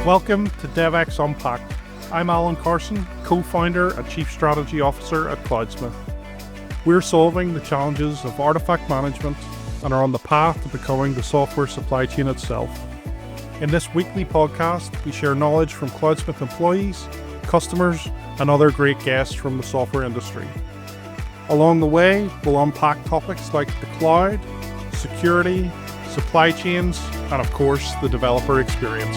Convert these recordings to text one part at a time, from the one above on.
Welcome to DevEx Unpacked. I'm Alan Carson, co-founder and chief strategy officer at Cloudsmith. We're solving the challenges of artifact management and are on the path to becoming the software supply chain itself. In this weekly podcast, we share knowledge from Cloudsmith employees, customers, and other great guests from the software industry. Along the way, we'll unpack topics like the cloud, security, supply chains, and of course, the developer experience.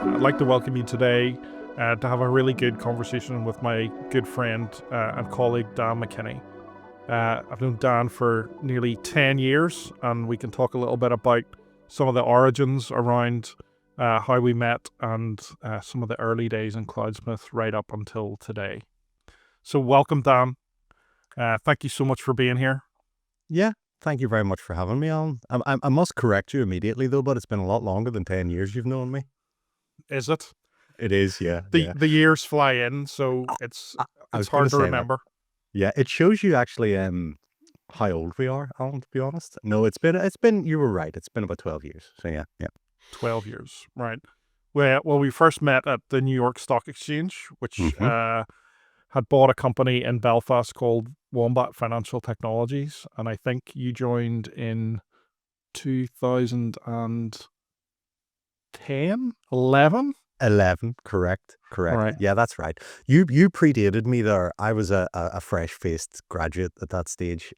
I'd like to welcome you today to have a really good conversation with my good friend and colleague, Dan McKinney. I've known Dan for nearly 10 years, and we can talk a little bit about some of the origins around how we met and some of the early days in Cloudsmith right up until today. So welcome, Dan. Thank you so much for being here. Yeah, thank you very much for having me, Alan. I must correct you immediately, though, but it's been a lot longer than 10 years you've known me. Is it? It is, yeah. The years fly in, so it's hard to remember. Yeah, it shows you actually how old we are, Alan, to be honest. No, it's been, you were right, it's been about 12 years. So yeah. 12 years, right. Well, we first met at the New York Stock Exchange, which had bought a company in Belfast called Wombat Financial Technologies, and I think you joined in 2010, 11? 11, correct. Right. Yeah, that's right. You predated me there. I was a fresh-faced graduate at that stage.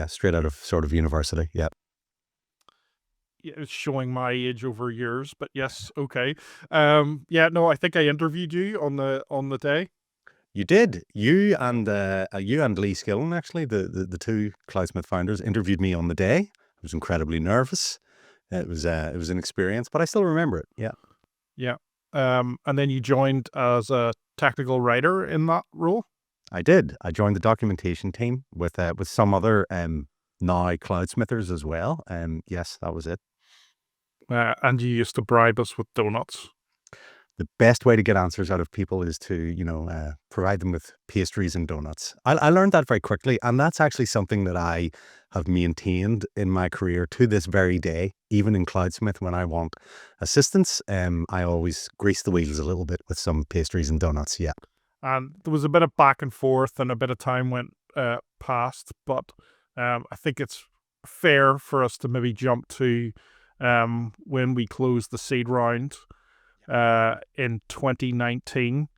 Straight out of sort of university. Yeah. Yeah, it's showing my age over years, but yes, okay. I think I interviewed you on the day. You did. You and Lee Skillen, actually, the two Cloudsmith founders, interviewed me on the day. I was incredibly nervous. It was an experience, but I still remember it. Yeah. Yeah. And then you joined as a technical writer in that role? I did. I joined the documentation team with some other now Cloudsmithers as well. Yes, that was it. And you used to bribe us with donuts. The best way to get answers out of people is to, provide them with pastries and donuts. I learned that very quickly, and that's actually something that I have maintained in my career to this very day. Even in Cloudsmith, when I want assistance, I always grease the wheels a little bit with some pastries and donuts. Yeah. And there was a bit of back and forth, and a bit of time went past, but I think it's fair for us to maybe jump to when we closed the seed round in 2019,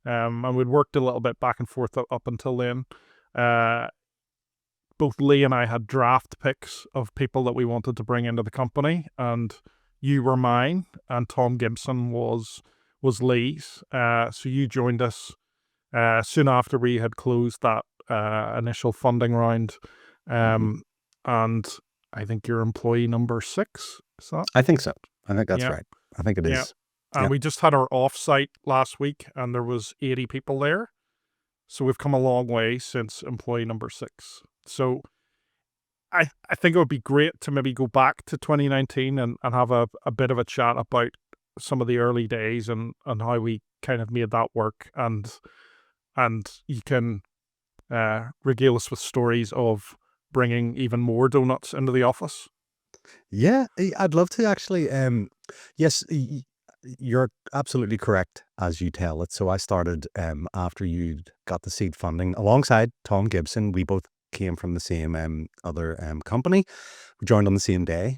and we'd worked a little bit back and forth up until then. Both Lee and I had draft picks of people that we wanted to bring into the company, and you were mine, and Tom Gibson was Lee's. So you joined us soon after we had closed that initial funding round, and I think you're employee number 6. Is that? I think so. I think that's right. I think it is. Yeah. And we just had our offsite last week, and there was 80 people there. So we've come a long way since employee number 6. So I think it would be great to maybe go back to 2019 and have a bit of a chat about some of the early days and how we kind of made that work. And you can regale us with stories of bringing even more donuts into the office. Yeah, I'd love to actually. Yes, you're absolutely correct as you tell it. So I started after you got the seed funding alongside Tom Gibson. We both came from the same other company. We joined on the same day.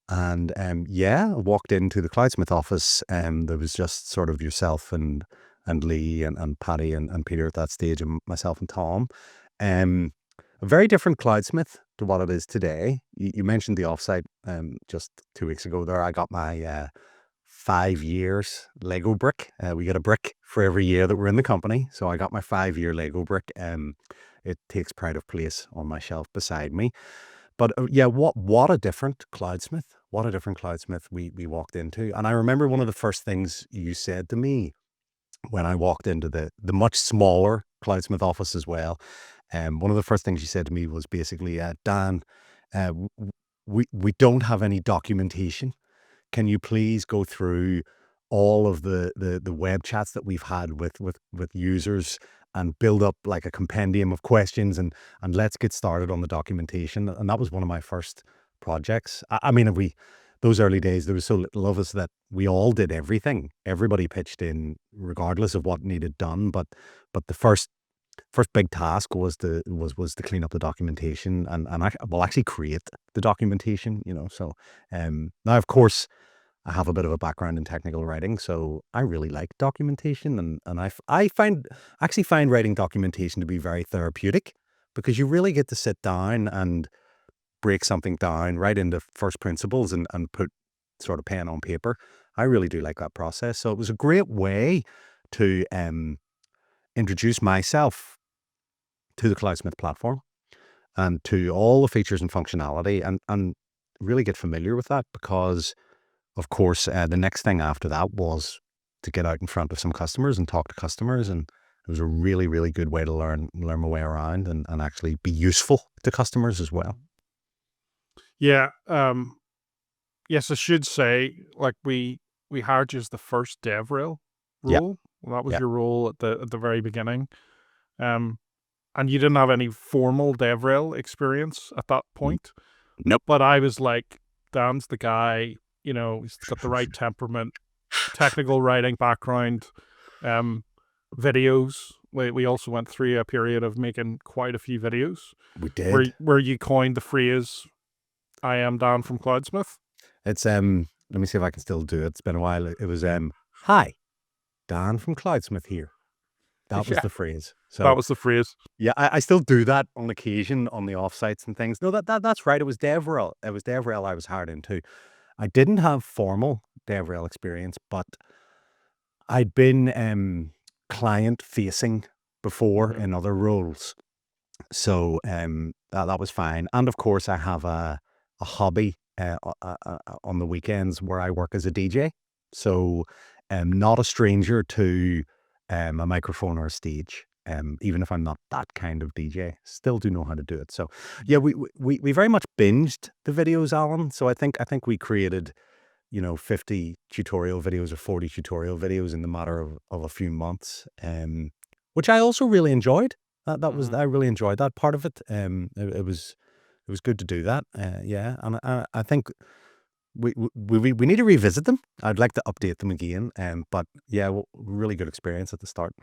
And walked into the Cloudsmith office. There was just sort of yourself and Lee and Patty and Peter at that stage, and myself and Tom. A very different Cloudsmith to what it is today. You mentioned the offsite just 2 weeks ago there. I got my 5 years Lego brick. We get a brick for every year that we're in the company. So I got my 5-year Lego brick. It takes pride of place on my shelf beside me. But what a different Cloudsmith. What a different Cloudsmith we walked into. And I remember one of the first things you said to me when I walked into the much smaller Cloudsmith office as well. One of the first things you said to me was basically, Dan, we don't have any documentation. Can you please go through all of the web chats that we've had with users and build up like a compendium of questions and let's get started on the documentation. And that was one of my first projects. I mean, those early days, there was so little of us that we all did everything. Everybody pitched in, regardless of what needed done. But the first big task was to clean up the documentation and actually create the documentation. So now, of course, I have a bit of a background in technical writing, so I really like documentation, and I actually find writing documentation to be very therapeutic, because you really get to sit down and break something down right into first principles and put sort of pen on paper. I really do like that process. So it was a great way to introduce myself to the Cloudsmith platform and to all the features and functionality, and really get familiar with that, because of course, the next thing after that was to get out in front of some customers and talk to customers. And it was a really, really good way to learn my way around and actually be useful to customers as well. Yeah. Yes, I should say, like, we hired you as the first DevRel Yeah. role. Well, that was Yeah. your role at the very beginning. And you didn't have any formal DevRel experience at that point. Nope. But I was like, Dan's the guy, he's got the right temperament, technical writing background, videos. We also went through a period of making quite a few videos. We did. Where you coined the phrase, "I am Dan from Cloudsmith." It's let me see if I can still do it. It's been a while. It was "Hi, Dan from Cloudsmith here." That was the phrase. So that was the phrase. Yeah, I still do that on occasion on the offsites and things. No, that's right. It was DevRel. It was DevRel I was hired into. I didn't have formal DevRel experience, but I'd been client facing before in other roles. So that was fine. And of course, I have a hobby on the weekends where I work as a DJ. So not a stranger to a microphone or a stage. Even if I'm not that kind of DJ, still do know how to do it. So yeah, we very much binged the videos, Alan. So I think we created 50 tutorial videos or 40 tutorial videos in the matter of a few months, which I also really enjoyed. I really enjoyed that part of it. It was good to do that. Yeah, and I think we need to revisit them. I'd like to update them again. But yeah, really good experience at the start.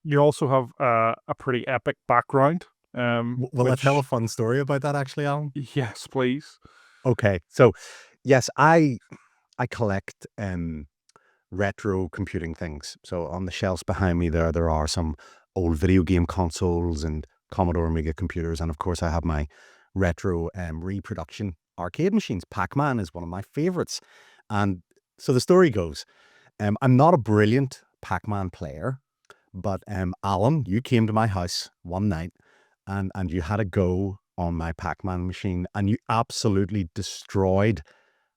You also have a pretty epic background. Will I tell a fun story about that, actually, Alan? Yes, please. Okay, so yes, I collect retro computing things. So on the shelves behind me there are some old video game consoles and Commodore Amiga computers, and of course I have my retro reproduction arcade machines. Pac-Man is one of my favorites. And so the story goes, I'm not a brilliant Pac-Man player, but Alan, you came to my house one night and you had a go on my Pac-Man machine, and you absolutely destroyed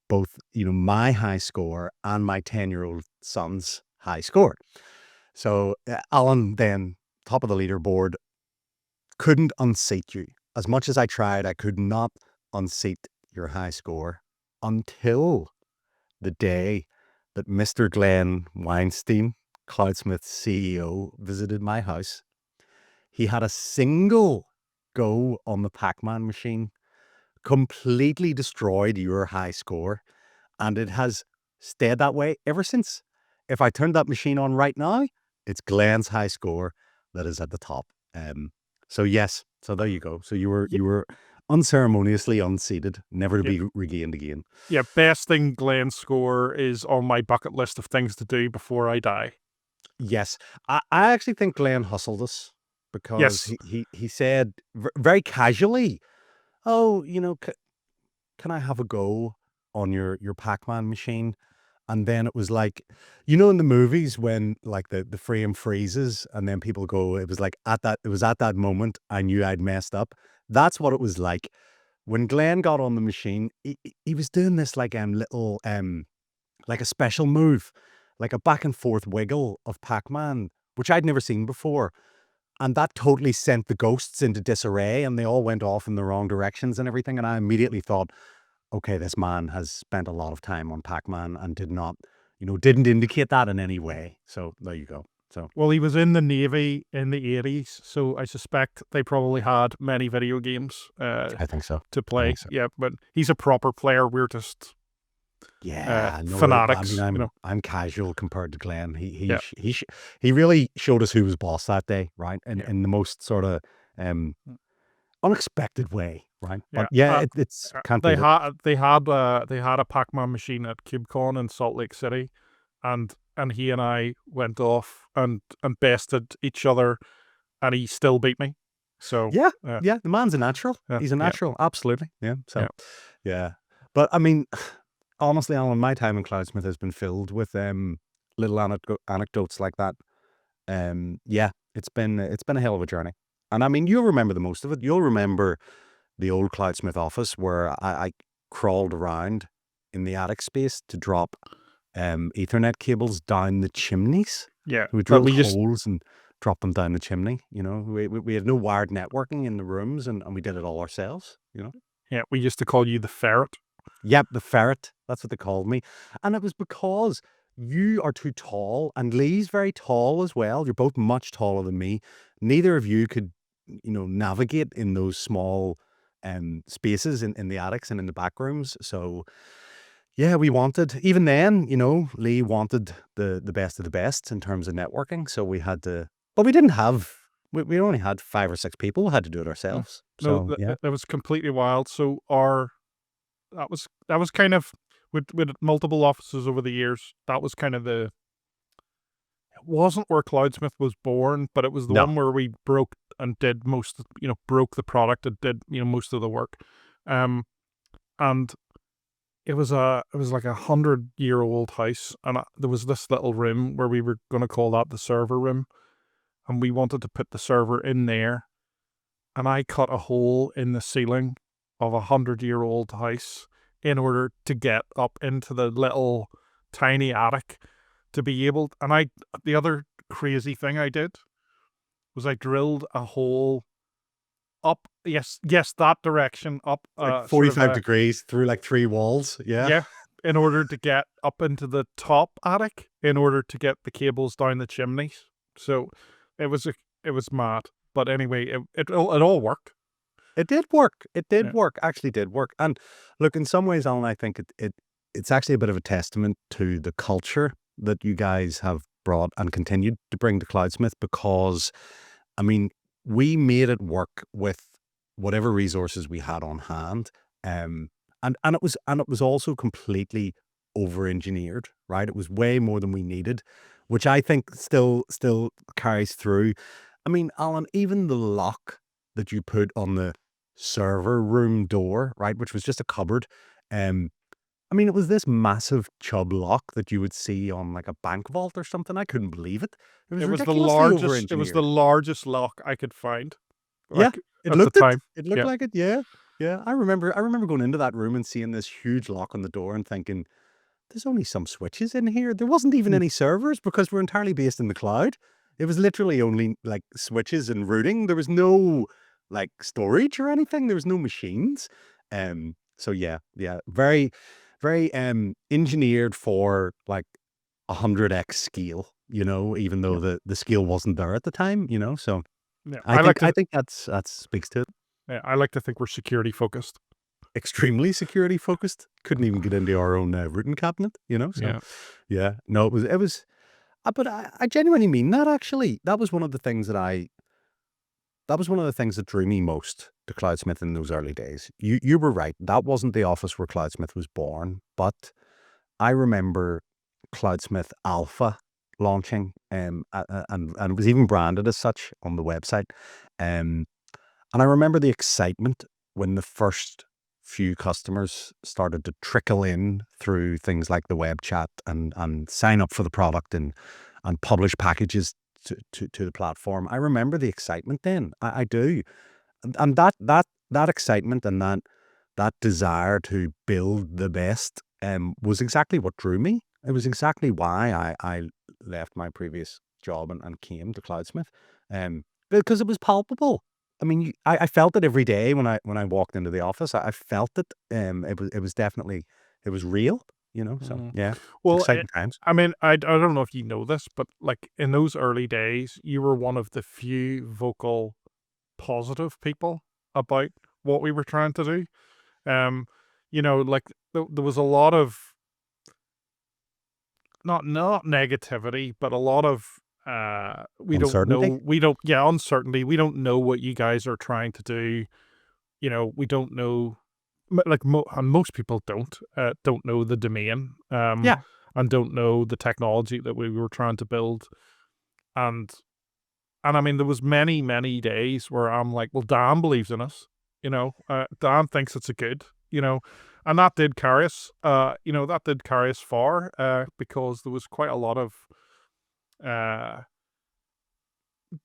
both my high score and my 10-year-old son's high score. So Alan, then top of the leaderboard, couldn't unseat you. As much as I tried, I could not unseat your high score until the day that Mr. Glenn Weinstein, Cloudsmith's CEO, visited my house. He had a single go on the Pac-Man machine, completely destroyed your high score, and it has stayed that way ever since. If I turned that machine on right now, it's Glenn's high score that is at the top. So yes, so there you go. So you were unceremoniously unseated, never to be regained again. Yeah, best thing Glenn's score is on my bucket list of things to do before I die. Yes, I actually think Glenn hustled us, because he said very casually, "Oh, can I have a go on your Pac-Man machine?" And then it was like, in the movies when like the frame freezes and then people go, it was at that moment I knew I'd messed up. That's what it was like. When Glenn got on the machine, he was doing this like little like a special move, like a back and forth wiggle of Pac-Man, which I'd never seen before. And that totally sent the ghosts into disarray, and they all went off in the wrong directions and everything. And I immediately thought, okay, this man has spent a lot of time on Pac-Man and didn't indicate that in any way. So there you go. So Well, he was in the Navy in the 80s, so I suspect they probably had many video games I think so. to I play. think so. Yeah, but he's a proper player. We're just Yeah, no, I mean, fanatics, you know. I'm casual compared to Glenn. Yeah, He really showed us who was boss that day, right? And yeah, in the most sort of um unexpected way, right? But yeah. yeah, it's can't They beat it. had they had a Pac-Man machine at CubeCon in Salt Lake City, and he and I went off and bested each other, and he still beat me. So Yeah, yeah, the man's a natural. yeah, He's a yeah, natural, absolutely. Yeah. yeah. So yeah. But I mean, honestly, Alan, my time in Cloudsmith has been filled with little anecdotes like that. Yeah, it's been a hell of a journey. And I mean, you'll remember the most of it. You'll remember the old Cloudsmith office where I crawled around in the attic space to drop Ethernet cables down the chimneys. Yeah, We but drilled we just holes and dropped them down the chimney. You know, we had no wired networking in the rooms, and we did it all ourselves. You know. we used to call you the ferret. Yep, the ferret. That's what they called me. And it was because you are too tall, and Lee's very tall as well. You're both much taller than me. Neither of you could, navigate in those small spaces in the attics and in the back rooms. So yeah, we wanted, even then, Lee wanted the best of the best in terms of networking. So we had to, but we didn't have, we only had 5 or 6 people. We had to do it ourselves. No, So yeah. that was completely wild. So that was kind of with multiple offices over the years. That was kind of it wasn't where Cloudsmith was born, but it was the No. one where we broke and did broke the product and did most of the work, and it was like 100-year-old house, and there was this little room where we were going to call that the server room, and we wanted to put the server in there, and I cut a hole in the ceiling of a 100-year-old house in order to get up into the little tiny attic to be able. And the other crazy thing I did was I drilled a hole up. Yes, that direction up. Like Sort of 45 degrees through like 3 walls. Yeah. yeah, in order to get up into the top attic, in order to get the cables down the chimneys. So it was mad. But anyway, it all worked. It did work. It did Yeah. work. Actually did work. And look, in some ways, Alan, I think it's actually a bit of a testament to the culture that you guys have brought and continued to bring to Cloudsmith, because, I mean, we made it work with whatever resources we had on hand. And it was also completely over-engineered, right? It was way more than we needed, which I think still carries through. I mean, Alan, even the lock that you put on the server room door, right, which was just a cupboard. I mean, it was this massive chub lock that you would see on like a bank vault or something. I couldn't believe it. It was ridiculously It was the over-engineered. largest lock I could find. Yeah, Like it at the looked it. time. It looked Yeah. like it. Yeah, yeah. I remember going into that room and seeing this huge lock on the door and thinking, there's only some switches in here. There wasn't even Mm. any servers because we're entirely based in the cloud. It was literally only like switches and routing. There was no like storage or anything. There was no machines. So yeah, very, very engineered for like 100x scale, even though Yeah. the scale wasn't there at the time, So Yeah. I think that speaks to it. I like to think we're security focused. Extremely security focused. Couldn't even get into our own routing cabinet, So Yeah. yeah, no, it was. But I genuinely mean that. Actually, that was one of the things that drew me most to Cloudsmith in those early days. You were right. That wasn't the office where Cloudsmith was born, but I remember Cloudsmith Alpha launching, and it was even branded as such on the website. And I remember the excitement when the first few customers started to trickle in through things like the web chat and sign up for the product and publish packages to the platform. I remember the excitement then. I do. And that excitement and that desire to build the best was exactly what drew me. It was exactly why I left my previous job and came to Cloudsmith. Because it was palpable. I mean, I felt it every day when I walked into the office. I felt it. It was definitely, it was real, So Mhm. yeah, it's Well, exciting times. I mean, I don't know if you know this, but like in those early days, you were one of the few vocal positive people about what we were trying to do. Um, like there was a lot of not negativity, but a lot of Uncertainty. uncertainty. We don't know what you guys are trying to do. We don't know, and most people don't know the domain, Yeah. and don't know the technology that we were trying to build. And I mean, there was many days where I'm like, well, Dan believes in us. Dan thinks it's a good. And that did carry us. That did carry us far, because there was quite a lot of uh,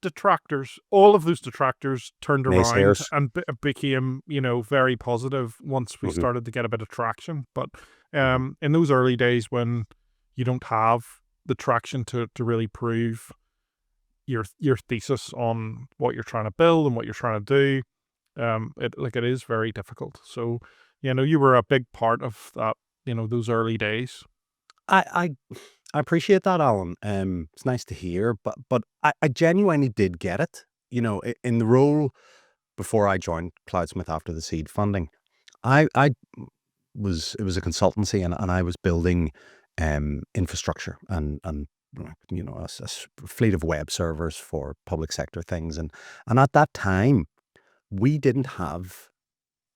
detractors. All of those detractors turned around Naysayers. and became, very positive once we Hmm. started to get a bit of traction. But Hmm. in those early days when you don't have the traction to really prove your thesis on what you're trying to build and what you're trying to do, it is very difficult. So, you were a big part of that, those early days. I appreciate that, Alan. It's nice to hear, but I genuinely did get it. In the role before I joined Cloudsmith after the seed funding, I was it was a consultancy, and I was building infrastructure and a fleet of web servers for public sector things, and at that time we didn't have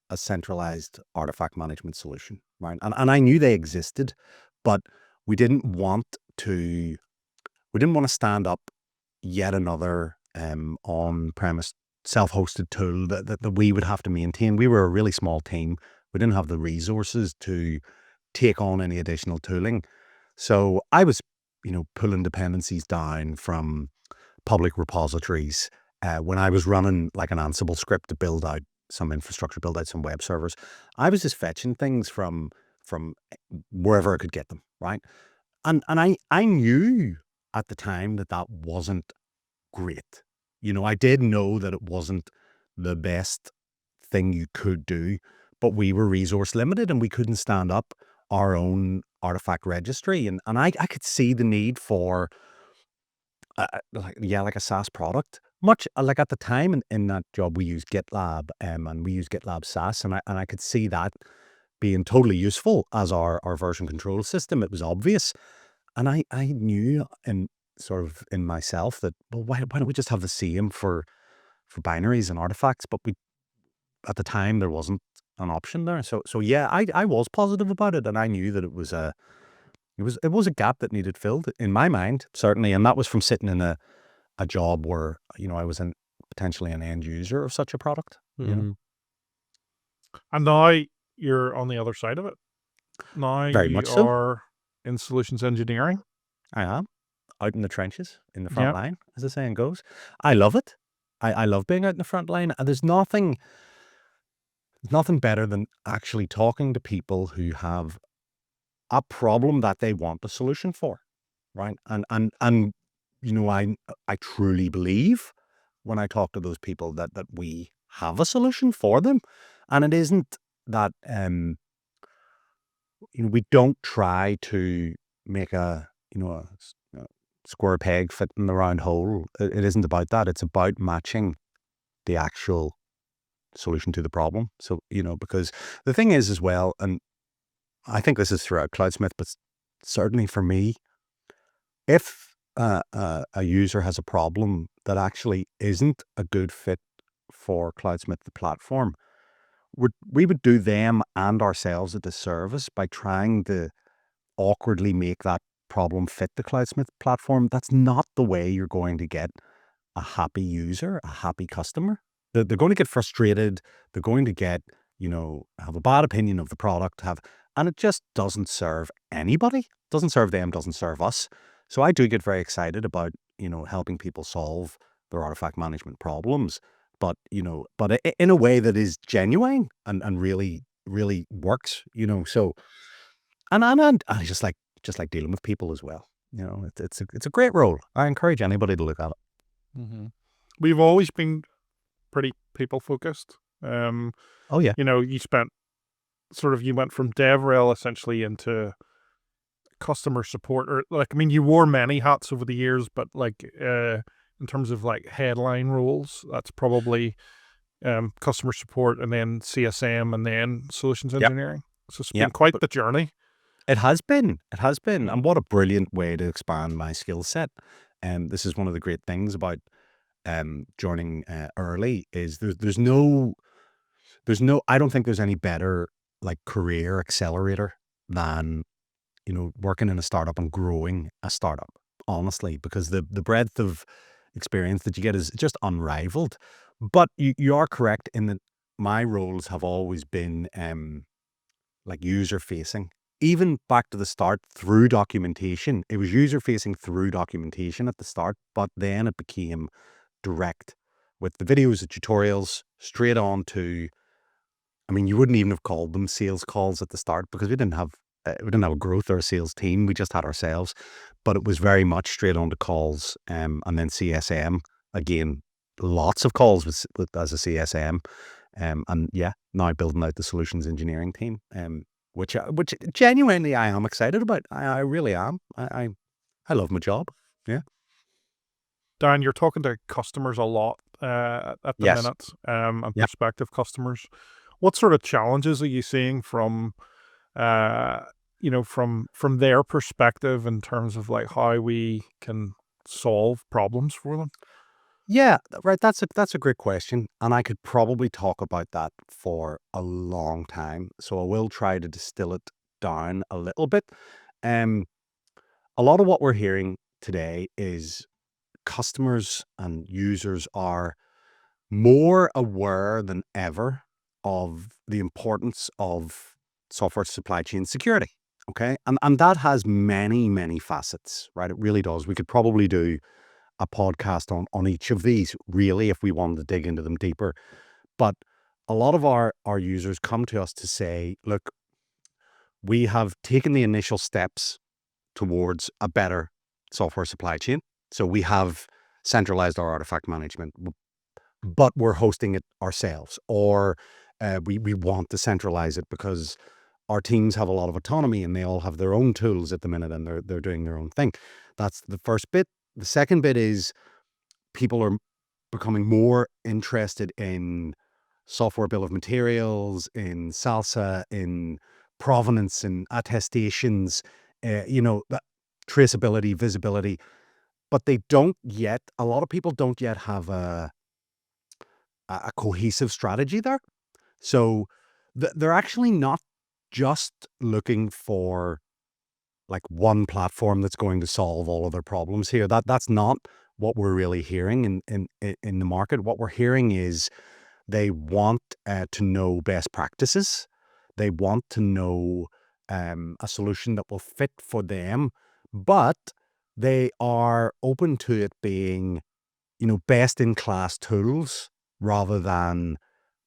a centralized artifact management solution, right? And I knew they existed, but we didn't want to we didn't want to stand up yet another on-premise self-hosted tool that we would have to maintain. We were a really small team. We didn't have the resources to take on any additional tooling. So I was, pulling dependencies down from public repositories when I was running like an Ansible script to build out some infrastructure, build out some web servers. I was just fetching things from wherever I could get them, right? And I knew at the time that that wasn't great. I did know that it wasn't the best thing you could do, but we were resource limited and we couldn't stand up our own artifact registry. And I could see the need for, like a SaaS product. Much like at the time in that job, we used GitLab, and we used GitLab SaaS, and I could see that being totally useful as our version control system. It was obvious. And I knew in sort of in myself that, well, why don't we just have the same for binaries and artifacts? But at the time there wasn't an option there. So yeah, I was positive about it, and I knew that it was a gap that needed filled in my mind, certainly. And that was from sitting in a job where, I was potentially an end user of such a product. Mhm. And now you're on the other side of it. Now Very much you so. are in solutions engineering. I am out in the trenches, in the front Yeah. line, as the saying goes. I love it. I love being out in the front line. And there's nothing better than actually talking to people who have a problem that they want a solution for, right? And I truly believe when I talk to those people that we have a solution for them, and it isn't that we don't try to make a square peg fit in the round hole. It isn't about that. It's about matching the actual solution to the problem. So, because the thing is as well, and I think this is throughout Cloudsmith, but certainly for me, if a user has a problem that actually isn't a good fit for Cloudsmith, the platform, we would do them and ourselves a disservice by trying to awkwardly make that problem fit the Cloudsmith platform. That's not the way you're going to get a happy user, a happy customer. They're going to get frustrated. They're going to have a bad opinion of the product, and it just doesn't serve anybody. Doesn't serve them, doesn't serve us. So I do get very excited about, helping people solve their artifact management problems, but in a way that is genuine and really, really works, so, and I just like dealing with people as well. It's a great role. I encourage anybody to look at it. Hmm. We've always been pretty people focused. Oh yeah. You went from DevRel essentially into customer support, or like, I mean, you wore many hats over the years, but like in terms of like headline roles, that's probably customer support, and then CSM, and then solutions Yep. engineering. So it's been Yep. quite the journey. It has been. It has been. Mm. And what a brilliant way to expand my skill set. This is one of the great things about joining early is I don't think there's any better like career accelerator than, working in a startup and growing a startup, honestly, because the breadth of experience that you get is just unrivaled. But you are correct in that my roles have always been like user facing. Even back to the start through documentation, it was user facing through documentation at the start, but then it became direct with the videos, the tutorials, straight on to, I mean, you wouldn't even have called them sales calls at the start because we didn't have a growth or a sales team. We just had ourselves, but it was very much straight on to calls, and then CSM again, lots of calls as a CSM, and yeah, now building out the solutions engineering team, which genuinely I am excited about. I really am. I love my job. Yeah. Dan, you're talking to customers a lot at the Yes. minute, and Yep. prospective customers. What sort of challenges are you seeing from, from their perspective in terms of like how we can solve problems for them? Yeah, right. That's a great question, and I could probably talk about that for a long time. So I will try to distill it down a little bit. Um, a lot of what we're hearing today is customers and users are more aware than ever of the importance of software supply chain security. Okay, and that has many many facets, right? It really does. We could probably do a podcast on each of these, really, if we wanted to dig into them deeper. But a lot of our users come to us to say, look, we have taken the initial steps towards a better software supply chain. So we have centralized our artifact management, but we're hosting it ourselves, or we want to centralize it because our teams have a lot of autonomy and they all have their own tools at the minute and they're doing their own thing. That's the first bit. The second bit is people are becoming more interested in software bill of materials, in salsa, in provenance, in attestations, that traceability, visibility, but they don't yet, a lot of people don't yet have a cohesive strategy there. So they're actually not just looking for like one platform that's going to solve all of their problems here. That's not what we're really hearing in the market. What we're hearing is they want to know best practices. They want to know a solution that will fit for them, but they are open to it being, best in class tools rather than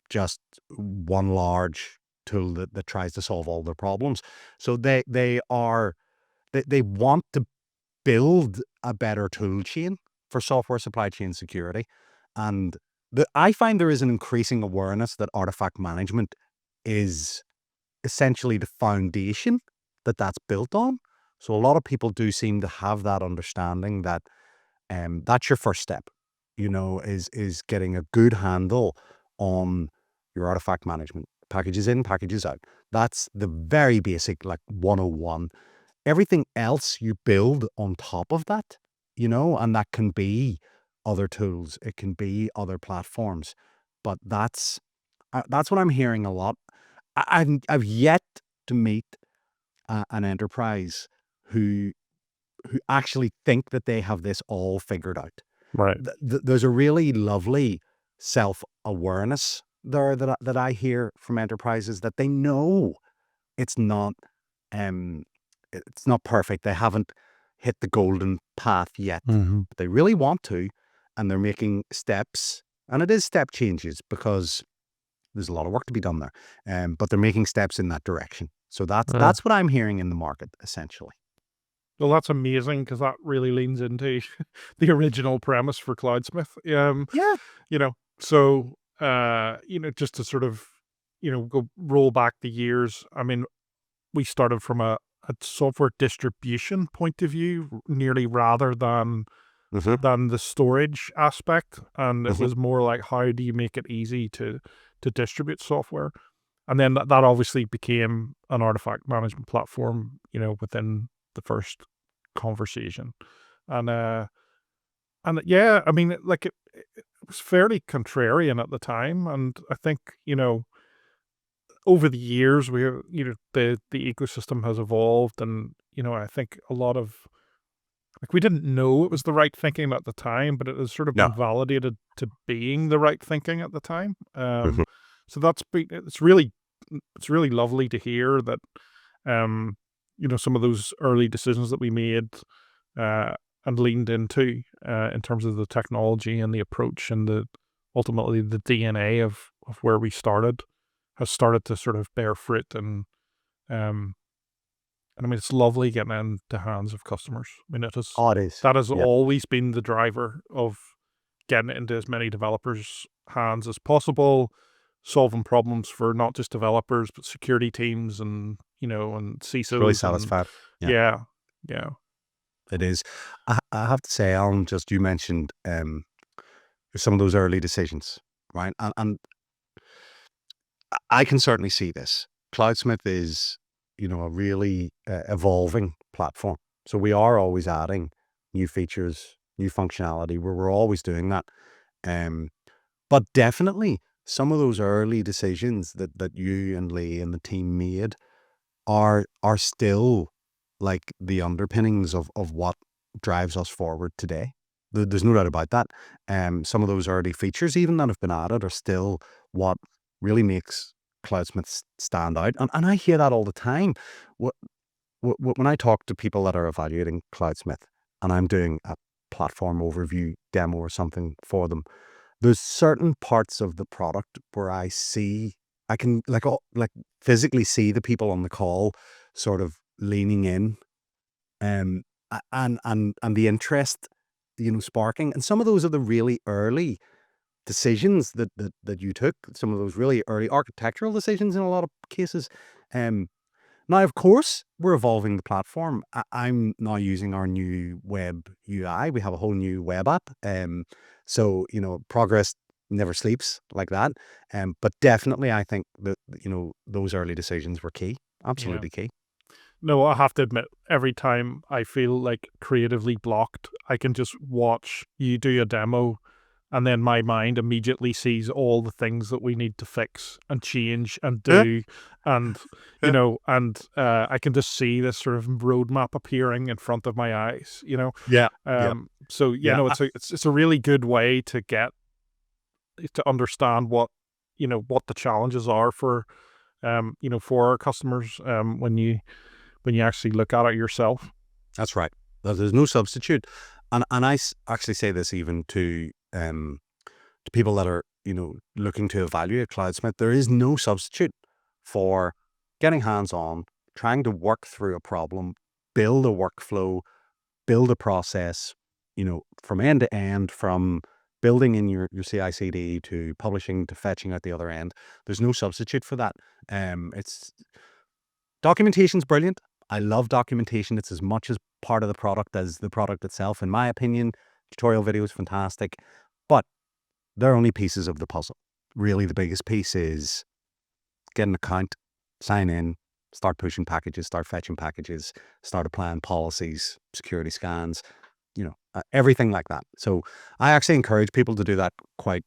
just one large tool that tries to solve all their problems. So they want to build a better tool chain for software supply chain security. And I find there is an increasing awareness that artifact management is essentially the foundation that's built on. So a lot of people do seem to have that understanding that that's your first step, is getting a good handle on your artifact management. Packages in, packages out. That's the very basic, like 101. Everything else you build on top of that, and that can be other tools, it can be other platforms, but that's what I'm hearing a lot. I've yet to meet an enterprise who actually think that they have this all figured out. Right. There's a really lovely self-awareness there that I hear from enterprises, that they know it's not um it's not perfect. They haven't hit the golden path yet, Mm-hmm. but they really want to, and they're making steps. And it is step changes because there's a lot of work to be done there. But they're making steps in that direction. So that's what I'm hearing in the market, essentially. Well, that's amazing because that really leans into the original premise for Cloudsmith. Yeah. So just to sort of, go roll back the years. I mean, we started from a a software distribution point of view, nearly rather than the storage aspect. And it was more like, how do you make it easy to distribute software? And then that obviously became an artifact management platform, within the first conversation. And yeah, I mean, it was fairly contrarian at the time. And I think, over the years, the ecosystem has evolved. And, I think a lot of, we didn't know it was the right thinking at the time, but it has sort of No. been validated to being the right thinking at the time. Mhm. So it's really lovely to hear that, some of those early decisions that we made, and leaned into, in terms of the technology and the approach and ultimately the DNA of where we started, has started to sort of bear fruit. Um, and I mean, it's lovely getting into the hands of customers. I mean, Oh, it is. that has Yeah. always been the driver of getting it into as many developers' hands as possible, solving problems for not just developers, but security teams and, and It's really CISOs. And satisfied. Yeah, yeah, yeah, it is. I have to say, Alan, just you mentioned some of those early decisions, right? And I can certainly see this. Cloudsmith is, a really evolving platform. So we are always adding new features, new functionality, where we're always doing that. Um, but definitely some of those early decisions that you and Lee and the team made are still like the underpinnings of what drives us forward today. There's no doubt about that. Some of those early features, even that have been added, are still what really makes Cloudsmith stand out. And I hear that all the time. Wh- When I talk to people that are evaluating Cloudsmith, and I'm doing a platform overview demo or something for them, there's certain parts of the product where I can like physically see the people on the call sort of leaning in, and the interest, sparking. And some of those are the really early decisions that you took, some of those really early architectural decisions in a lot of cases. Um, Now, of course, we're evolving the platform. I'm now using our new web UI. We have a whole new web app. So, progress never sleeps like that. But definitely, I think that, those early decisions were key. yeah. Absolutely key. No, I have to admit, every time I feel like creatively blocked, I can just watch you do a demo, and then my mind immediately sees all the things that we need to fix and change and Yeah, do. And, yeah, I can just see this sort of roadmap appearing in front of my eyes. yeah, yeah, So yeah, yeah. no, it's a really good way to understand what the challenges are for our customers, when you actually look at it yourself. That's right. There's no substitute. And actually say this even to people that are, looking to evaluate Cloudsmith. There is no substitute for getting hands-on, trying to work through a problem, build a workflow, build a process, from end to end, from building in your CI/CD to publishing to fetching out the other end. There's no substitute for that. It's Documentation's brilliant. I love documentation. It's as much as part of the product as the product itself, in my opinion. Tutorial video is fantastic, but they're only pieces of the puzzle. Really, the biggest piece is get an account, sign in, start pushing packages, start fetching packages, start applying policies, security scans, everything like that. So I actually encourage people to do that quite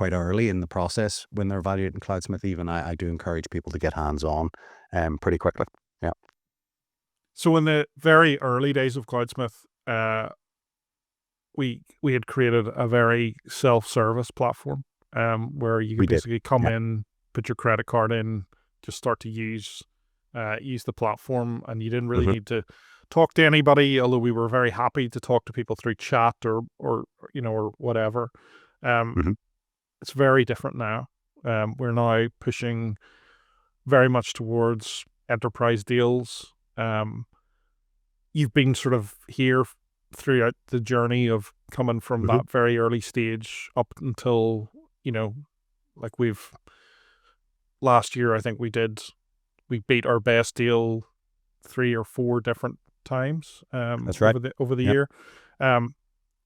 early in the process when they're evaluating Cloudsmith. Even I do encourage people to get hands on pretty quickly. Yeah. So in the very early days of Cloudsmith, we had created a very self-service platform, where you We could did. basically come Yeah. in, put your credit card in, just start to use the platform, and you didn't really Hmm. need to talk to anybody. Although we were very happy to talk to people through chat or whatever. Um, Hmm. it's very different now. We're now pushing very much towards enterprise deals. You've been sort of here throughout the journey of coming from Hmm. that very early stage up until, like last year, I think we beat our best deal 3 or 4 different times That's right. over the Yeah. year.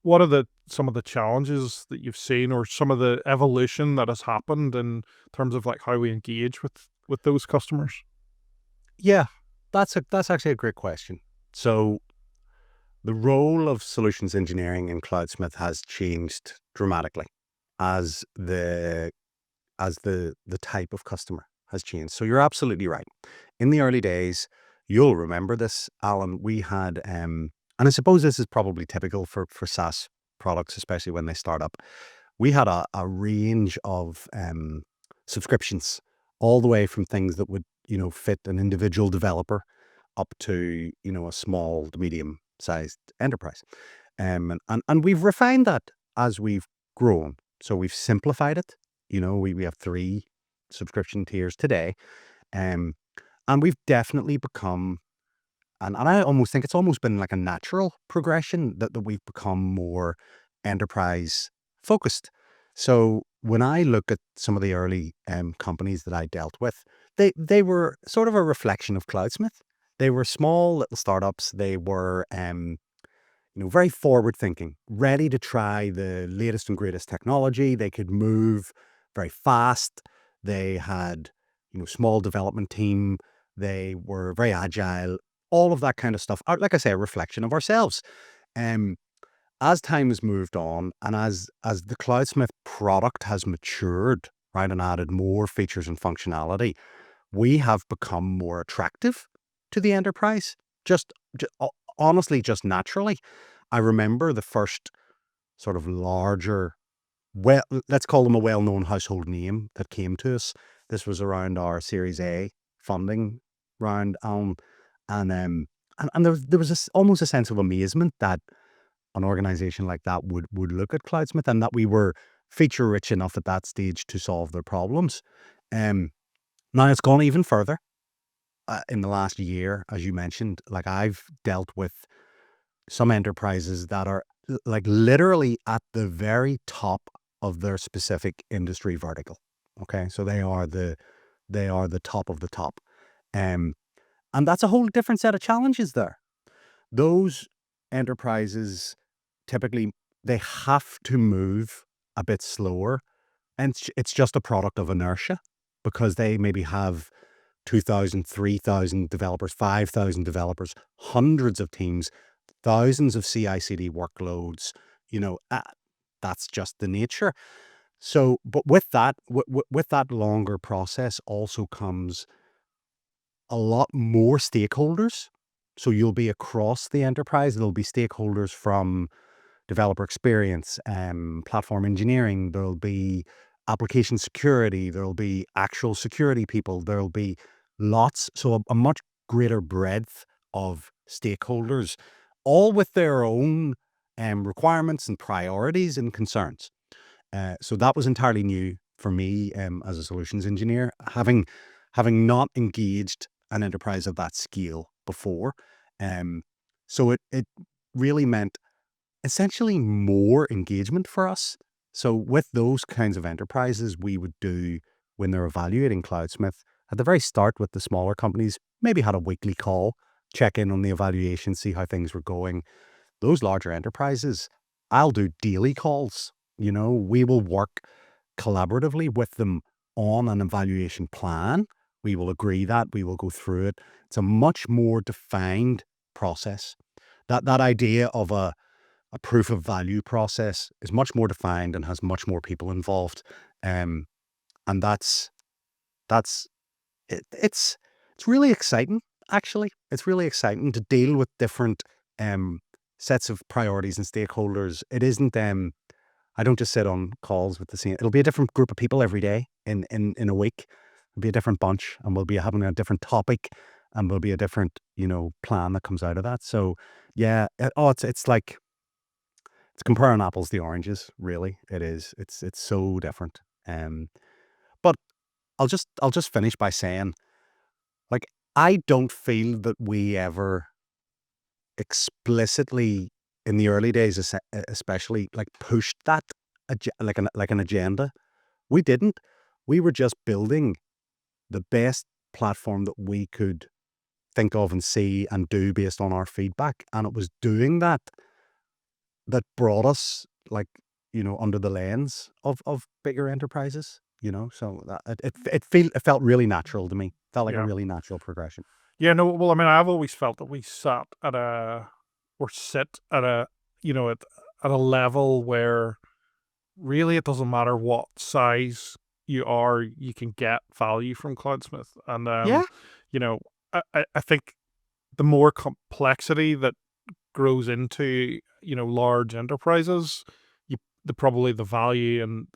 What are some of the challenges that you've seen, or some of the evolution that has happened in terms of like how we engage with those customers? Yeah, that's actually a great question. So the role of solutions engineering in Cloudsmith has changed dramatically as the type of customer has changed. So you're absolutely right. In the early days, you'll remember this, Alan, we had, and I suppose this is probably typical for SaaS products, especially when they start up. We had a range of subscriptions, all the way from things that would, fit an individual developer up to, a small to medium sized enterprise. And we've refined that as we've grown. So we've simplified it. We have 3 subscription tiers today. Um, and we've definitely become, and I almost think it's almost been like a natural progression that we've become more enterprise focused. So when I look at some of the early companies that I dealt with, they were sort of a reflection of Cloudsmith. They were small little startups. They were very forward thinking, ready to try the latest and greatest technology. They could move very fast. They had, small development team. They were very agile, all of that kind of stuff. Like I say, a reflection of ourselves. Um, as time has moved on, and as the Cloudsmith product has matured, right, and added more features and functionality, we have become more attractive to the enterprise. Honestly, just naturally. I remember the first sort of larger, well, let's call them a well-known household name that came to us. This was around our Series A funding round, and there was almost a sense of amazement that an organization like that would look at Cloudsmith, and that we were feature rich enough at that stage to solve their problems. Um, Now it's gone even further in the last year, as you mentioned. Like, I've dealt with some enterprises that are like literally at the very top of their specific industry vertical. Okay, so they are the top of the top, um, and that's a whole different set of challenges there. Those enterprises typically, they have to move a bit slower, and it's just a product of inertia, because they maybe have 2,000, 3,000 developers, 5,000 developers, hundreds of teams, thousands of CI/CD workloads. You know, uh, that's just the nature. So, but with that, with that longer process also comes a lot more stakeholders. So you'll be across the enterprise. There'll be stakeholders from developer experience, platform engineering. There'll be application security. There'll be actual security people. There'll be lots. So a much greater breadth of stakeholders, all with their own requirements and priorities and concerns. So that was entirely new for me, as a solutions engineer, having not engaged an enterprise of that scale before. Um, so it really meant essentially more engagement for us. So with those kinds of enterprises, we would do, when they're evaluating Cloudsmith, at the very start with the smaller companies, maybe had a weekly call, check in on the evaluation, see how things were going. Those larger enterprises, I'll do daily calls. We will work collaboratively with them on an evaluation plan. We will agree that, we will go through it. It's a much more defined process. That idea of a proof of value process is much more defined and has much more people involved. Um, and that's it's really exciting, actually. It's really exciting to deal with different um sets of priorities and stakeholders. It isn't I don't just sit on calls with the same. It'll be a different group of people every day in a week. It'll be a different bunch, and we'll be having a different topic, and there'll be a different, plan that comes out of that. So yeah, it's like, it's comparing apples to oranges, really. It is. It's so different. Um, but I'll just finish by saying, like, I don't feel that we ever explicitly, in the early days, especially, like, pushed that like an agenda. We didn't. We were just building the best platform that we could think of and see and do based on our feedback. And it was doing that brought us, like, under the lens of bigger enterprises, so that it felt really natural to me. Felt like a Yeah. really natural progression. Yeah, no, well, I mean, I've always felt that we sat at or sit at at a level where really it doesn't matter what size you are, you can get value from Cloudsmith. And, Yeah. I think the more complexity that grows into, large enterprises, probably the value and,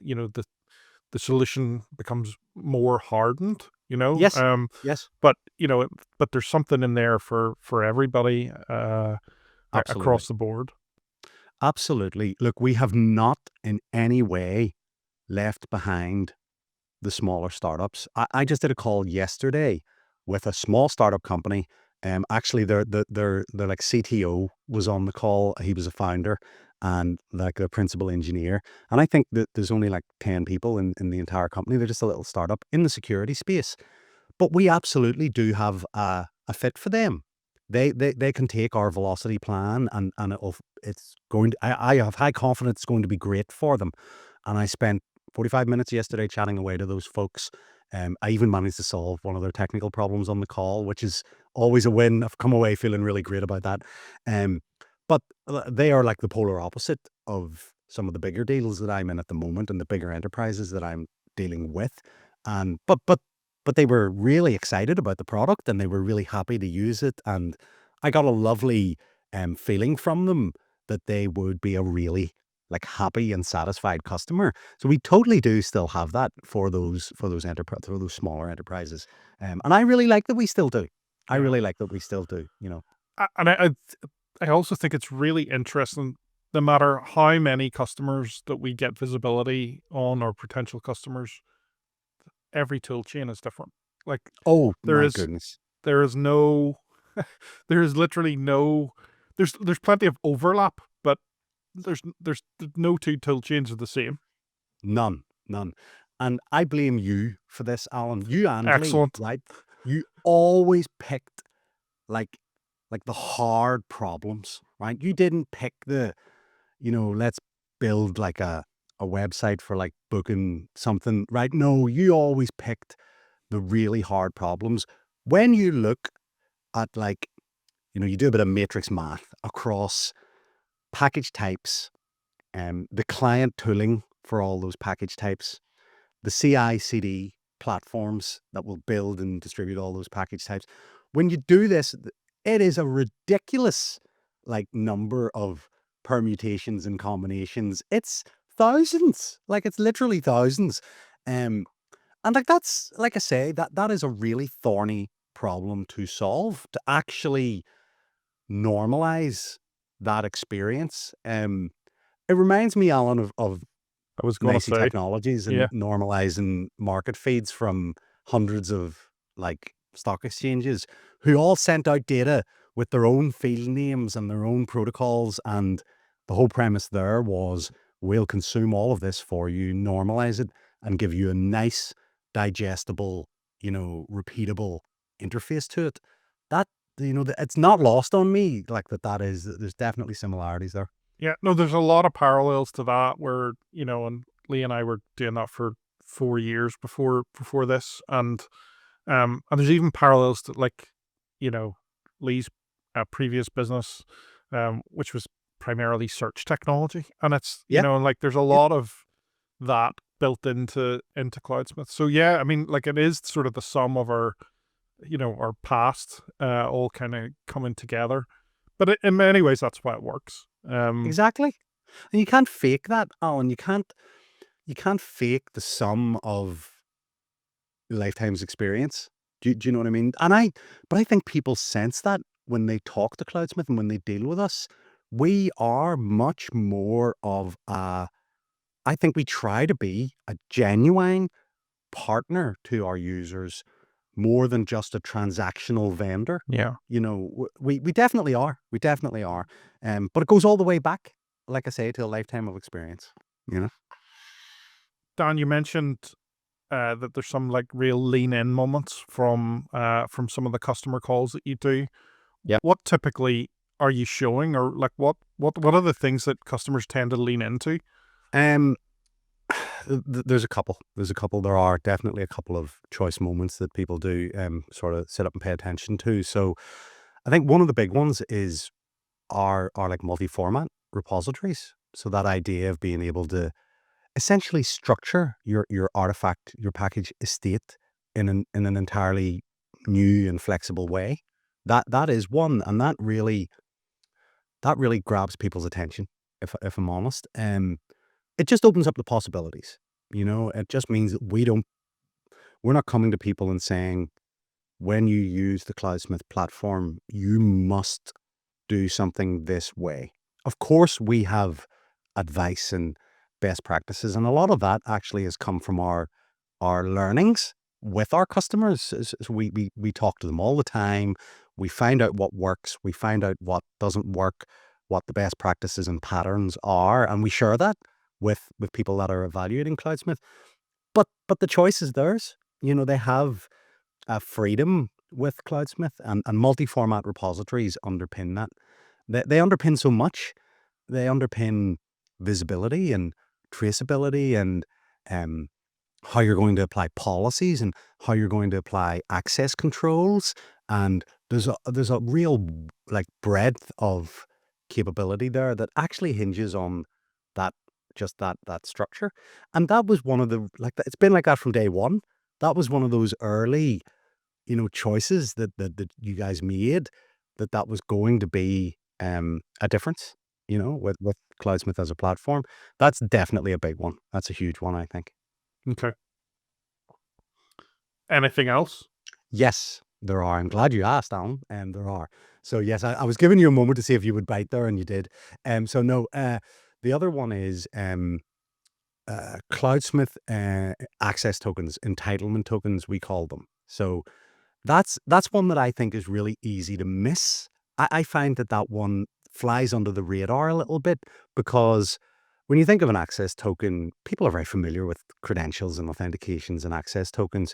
the solution becomes more hardened, Yes. Yes. but but there's something in there for everybody Absolutely. across the board. Absolutely. Look, we have not in any way left behind the smaller startups. I just did a call yesterday with a small startup company. Actually, their like CTO was on the call. He was a founder and like a principal engineer. And I think that there's only like 10 people in the entire company. They're just a little startup in the security space. But we absolutely do have a fit for them. They can take our velocity plan and it's going to, I have high confidence it's going to be great for them. And I spent 45 minutes yesterday chatting away to those folks. I even managed to solve one of their technical problems on the call, which is always a win. I've come away feeling really great about that. But they are like the polar opposite of some of the bigger deals that I'm in at the moment and the bigger enterprises that I'm dealing with. And but they were really excited about the product and they were really happy to use it. And I got a lovely feeling from them that they would be a really like happy and satisfied customer. So we totally do still have that for those smaller enterprises. And I really like that we still do. I Yeah. really like that we still do, And I also think it's really interesting, no matter how many customers that we get visibility on or potential customers, every tool chain is different. Like Oh there my is goodness. there is no there is literally no there's plenty of overlap, but there's no two tool chains are the same. None, none. And I blame you for this, Alan. You and Lee, Excellent. right? You always picked like the hard problems, right? You didn't pick let's build like a website for like booking something, right? No, you always picked the really hard problems. When you look at like, you do a bit of matrix math across package types, the client tooling for all those package types, the CI/CD platforms that will build and distribute all those package types. When you do this, it is a ridiculous like number of permutations and combinations. It's thousands, like it's literally thousands. And like that's like I say, that is a really thorny problem to solve, to actually normalize that experience. It reminds me, Alan, of I was gonna Macy say, Technologies and yeah. normalizing market feeds from hundreds of like stock exchanges who all sent out data with their own field names and their own protocols. And the whole premise there was we'll consume all of this for you, normalize it, and give you a nice, digestible, repeatable interface to it. That, it's not lost on me like there's definitely similarities there. Yeah, no, there's a lot of parallels to that where, and Lee and I were doing that for 4 years before this. And there's even parallels to like, Lee's previous business, which was primarily search technology. And it's, Yeah. and like there's a Yep. lot of that built into Cloudsmith. So yeah, I mean, like it is sort of the sum of our past, all kind of coming together. But in many ways, that's why it works. Exactly. And you can't fake that, Alan. You can't fake the sum of lifetime's experience. Do you know what I mean? But I think people sense that when they talk to Cloudsmith and when they deal with us. We are much more of I think we try to be a genuine partner to our users more than just a transactional vendor. Yeah. We definitely are. We definitely are. But it goes all the way back, like I say, to a lifetime of experience. Dan, you mentioned that there's some like real lean in moments from some of the customer calls that you do. Yep. What typically are you showing, or like what are the things that customers tend to lean into? Um, there's a couple. There are definitely a couple of choice moments that people do sort of sit up and pay attention to. So I think one of the big ones is our like multi-format repositories. So that idea of being able to essentially structure your artifact, your package estate in an entirely new and flexible way. That is one, and that really grabs people's attention. If I'm honest, it just opens up the possibilities. You know, it just means that we're not coming to people and saying, when you use the Cloudsmith platform, you must do something this way. Of course, we have advice and best practices, and a lot of that actually has come from our learnings with our customers. We talk to them all the time. We find out what works. We find out what doesn't work, what the best practices and patterns are, and we share that with people that are evaluating Cloudsmith. But the choice is theirs. You know, they have a freedom with Cloudsmith, and multi-format repositories underpin that. They underpin so much. They underpin visibility and traceability and um, how you're going to apply policies and how you're going to apply access controls. And there's a real like breadth of capability there that actually hinges on that that structure. And that was one of the like it's been like that from day one. That was one of those early, you know, choices that you guys made, that was going to be a difference, you know, with Cloudsmith as a platform. That's definitely a big one. That's a huge one, I think. Okay. Anything else? Yes, there are. I'm glad you asked, Alan. There are. So yes, I was giving you a moment to see if you would bite there, and you did. So no, the other one is Cloudsmith access tokens, entitlement tokens, we call them. So that's one that I think is really easy to miss. I find that one flies under the radar a little bit, because when you think of an access token, people are very familiar with credentials and authentications and access tokens.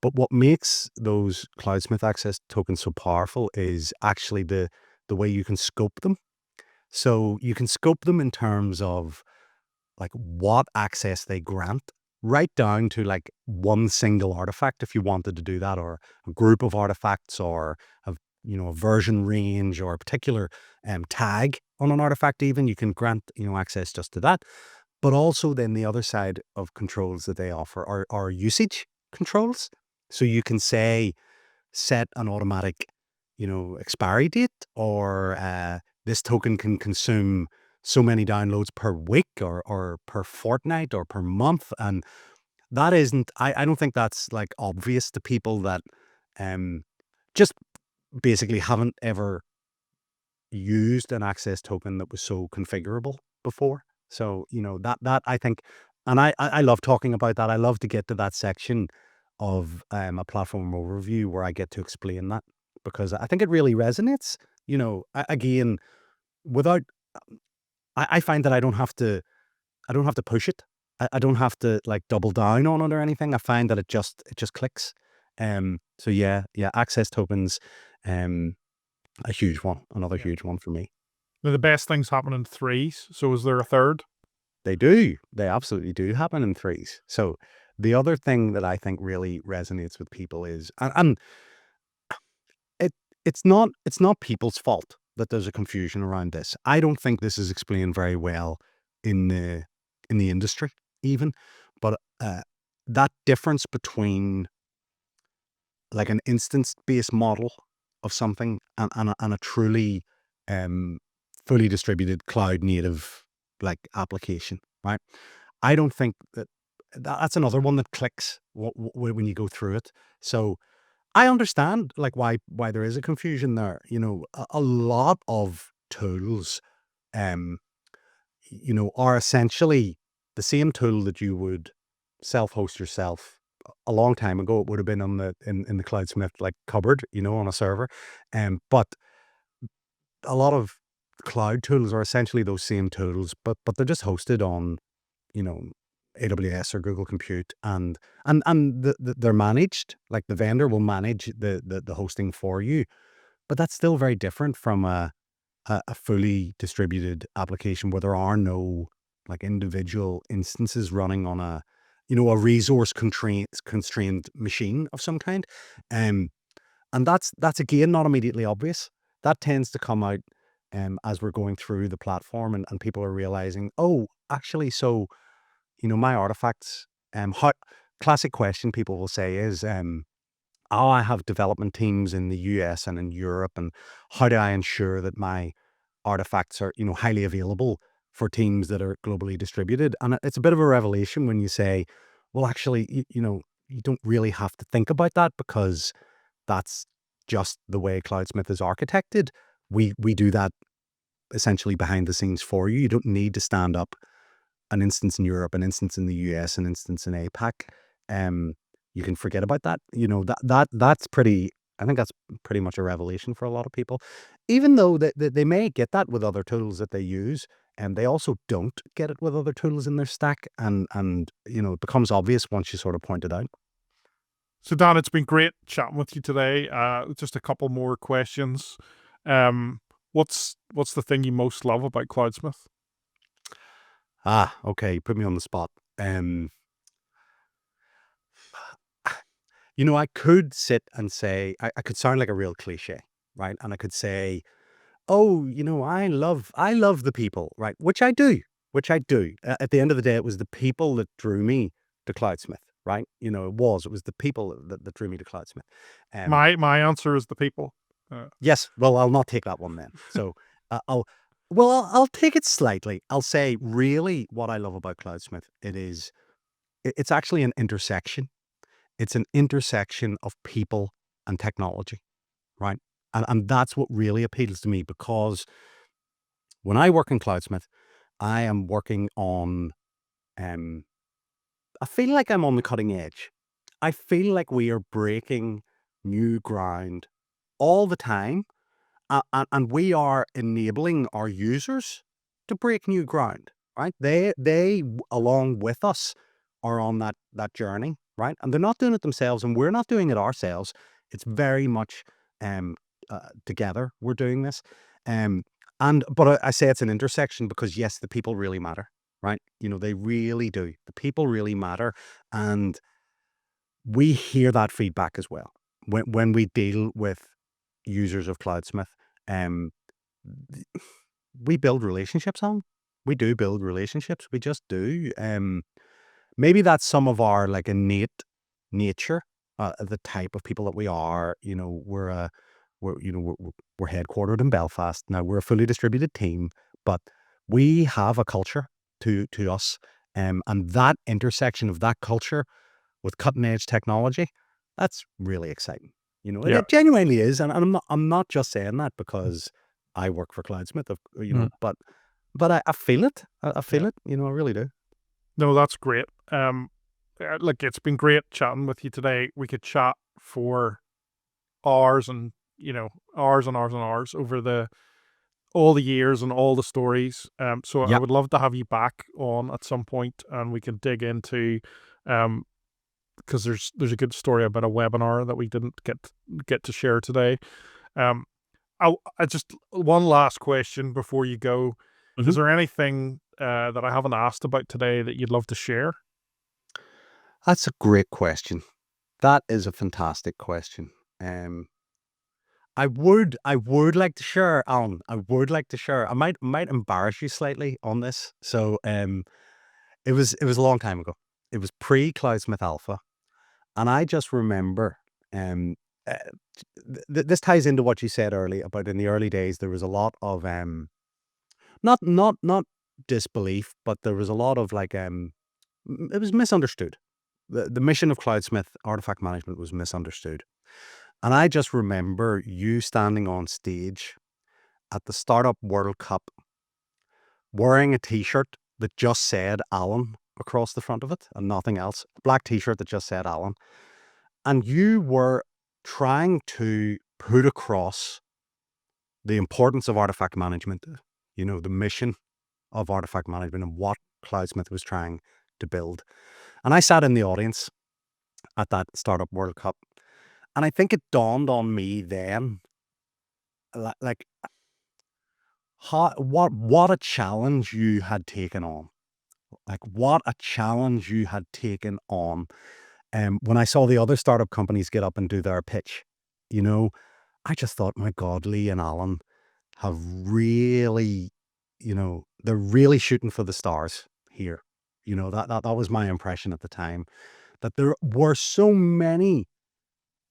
But what makes those Cloudsmith access tokens so powerful is actually the way you can scope them. So you can scope them in terms of like what access they grant, right down to like one single artifact if you wanted to do that, or a group of artifacts, or a, you know, a version range, or a particular tag on an artifact. Even you can grant, you know, access just to that. But also then the other side of controls that they offer are usage controls. So you can say, set an automatic, you know, expiry date, or this token can consume so many downloads per week, or per fortnight, or per month. And that isn't, I don't think that's like obvious to people that just basically haven't ever used an access token that was so configurable before. So, you know, that I think, and I love talking about that. I love to get to that section of a platform overview where I get to explain that, because I think it really resonates. You know, again, without, I find that I don't have to push it. I don't have to like double down on it or anything. I find that it just clicks. So yeah, access tokens, um, a huge one, another Yeah. huge one for me. Now, the best things happen in threes. So is there a third? They do. They absolutely do happen in threes. So the other thing that I think really resonates with people is, and it it's not people's fault that there's a confusion around this. I don't think this is explained very well in the industry even, but that difference between like an instance-based model of something, and a truly um, fully distributed cloud native like application, right? I don't think that's another one that clicks when you go through it. So I understand like why there is a confusion there. You know, a lot of tools, um, you know, are essentially the same tool that you would self-host yourself. A long time ago, it would have been on in the Cloudsmith like cupboard, you know, on a server. But a lot of cloud tools are essentially those same tools, but they're just hosted on, you know, AWS or Google Compute, and they're managed. Like the vendor will manage the hosting for you, but that's still very different from a fully distributed application where there are no like individual instances running on a resource constrained machine of some kind. Um, and that's again not immediately obvious. That tends to come out as we're going through the platform, and people are realizing, oh, actually, so my artifacts. How classic question people will say is, oh, I have development teams in the US and in Europe, and how do I ensure that my artifacts are highly available for teams that are globally distributed? And it's a bit of a revelation when you say, well, actually, you don't really have to think about that, because that's just the way Cloudsmith is architected. We do that essentially behind the scenes for you. You don't need to stand up an instance in Europe, an instance in the US, an instance in APAC. You can forget about that. That's pretty. I think that's pretty much a revelation for a lot of people, even though they may get that with other tools that they use, and they also don't get it with other tools in their stack. And it becomes obvious once you sort of point it out. So Dan, it's been great chatting with you today. Just a couple more questions. What's the thing you most love about Cloudsmith? Okay, put me on the spot. I could sit and say, I could sound like a real cliche, right? And I could say, oh, I love the people, right? Which I do. At the end of the day, it was the people that drew me to Cloudsmith, right? It was the people that drew me to Cloudsmith. My answer is the people. Yes. Well, I'll not take that one then. So I'll take it slightly. I'll say really what I love about Cloudsmith, it's actually an intersection. It's an intersection of people and technology, right? And that's what really appeals to me, because when I work in Cloudsmith, I am working on, I feel like I'm on the cutting edge. I feel like we are breaking new ground all the time, and we are enabling our users to break new ground, right? They along with us are on that journey, right? And they're not doing it themselves, and we're not doing it ourselves. It's very much together we're doing this. But I say it's an intersection because yes, the people really matter, right? They really do. The people really matter, and we hear that feedback as well when we deal with users of Cloudsmith. Um, we build relationships on. We do build relationships. We just do. Maybe that's some of our like innate nature, the type of people that we are. We're headquartered in Belfast now. We're a fully distributed team, but we have a culture to us, and that intersection of that culture with cutting edge technology, that's really exciting. Yeah. It genuinely is, and I'm not just saying that because I work for Cloudsmith, but I feel it. I feel it. I really do. No, that's great. Look, it's been great chatting with you today. We could chat for hours and hours and hours and hours over all the years and all the stories. So I Yep. would love to have you back on at some point, and we can dig into because there's a good story about a webinar that we didn't get to share today. I just one last question before you go. Is there anything that I haven't asked about today that you'd love to share? That's a great question. That is a fantastic question. I would like to share, Alan. I would like to share. I might embarrass you slightly on this. So, it was a long time ago. It was pre Cloudsmith Alpha, and I just remember. Uh, this ties into what you said earlier about in the early days. There was a lot of not disbelief, but there was a lot of like it was misunderstood. The mission of Cloudsmith artifact management was misunderstood. And I just remember you standing on stage at the Startup World Cup wearing a t-shirt that just said Alan across the front of it and nothing else. A black t-shirt that just said Alan. And you were trying to put across the importance of artifact management, the mission of artifact management and what Cloudsmith was trying to build. And I sat in the audience at that Startup World Cup, and I think it dawned on me then, like what a challenge you had taken on. Like what a challenge you had taken on. When I saw the other startup companies get up and do their pitch, I just thought, my God, Lee and Alan have really, they're really shooting for the stars here. That was my impression at the time, that there were so many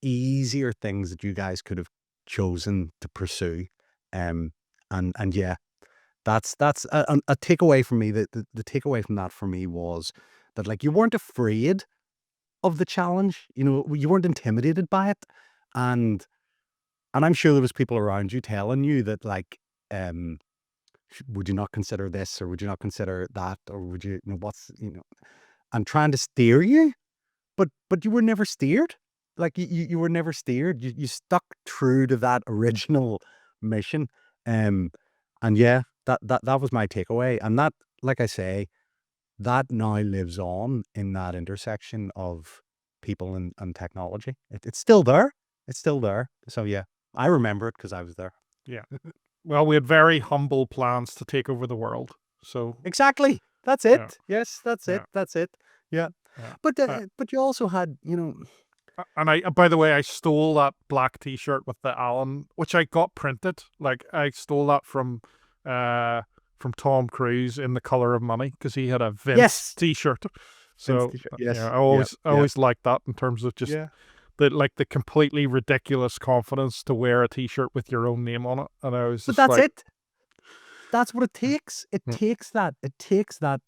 easier things that you guys could have chosen to pursue. And yeah, that's a takeaway from me. The takeaway from that for me was that, like, you weren't afraid of the challenge. You weren't intimidated by it. And I'm sure there was people around you telling you that, like, would you not consider this, or would you not consider that, or would you, and trying to steer you, but you were never steered. Like, you were never steered. You stuck true to that original mission. And yeah, that was my takeaway. And that, like I say, that now lives on in that intersection of people and technology. It's still there. It's still there. So yeah, I remember it because I was there. Yeah. Well, we had very humble plans to take over the world. So exactly, that's it. Yeah. Yes, that's it. That's it. Yeah. Yeah. But you also had, And by the way, I stole that black T-shirt with the Alan, which I got printed. Like, I stole that from Tom Cruise in The Color of Money, because he had a Vince T-shirt. So yes, I always liked that, in terms of just the completely ridiculous confidence to wear a T-shirt with your own name on it. And I was just that's like, it. That's what it takes. It takes that. It takes that.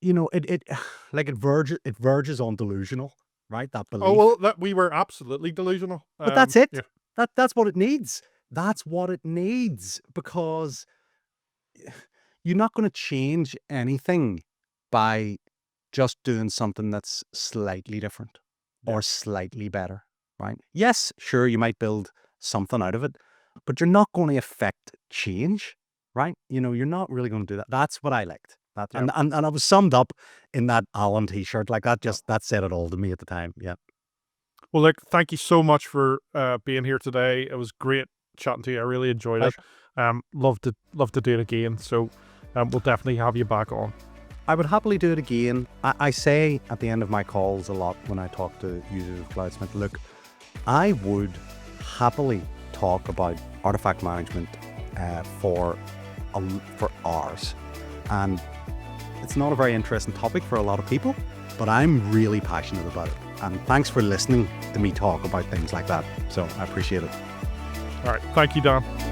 It verges on delusional, right? That belief. Oh, well, that we were absolutely delusional. But that's it. Yeah. That's what it needs. That's what it needs, because you're not going to change anything by just doing something that's slightly different or slightly better, right? Yes, sure, you might build something out of it, but you're not going to affect change, right? You're not really going to do that. That's what I liked. And I was summed up in that Alan T-shirt. Like, that said it all to me at the time. Yeah. Well, look, thank you so much for being here today. It was great chatting to you. I really enjoyed it. Love to do it again. So we'll definitely have you back on. I would happily do it again. I say at the end of my calls a lot when I talk to users of Cloudsmith, look, I would happily talk about artifact management for hours. And it's not a very interesting topic for a lot of people, but I'm really passionate about it. And thanks for listening to me talk about things like that. So I appreciate it. All right. Thank you, Dan.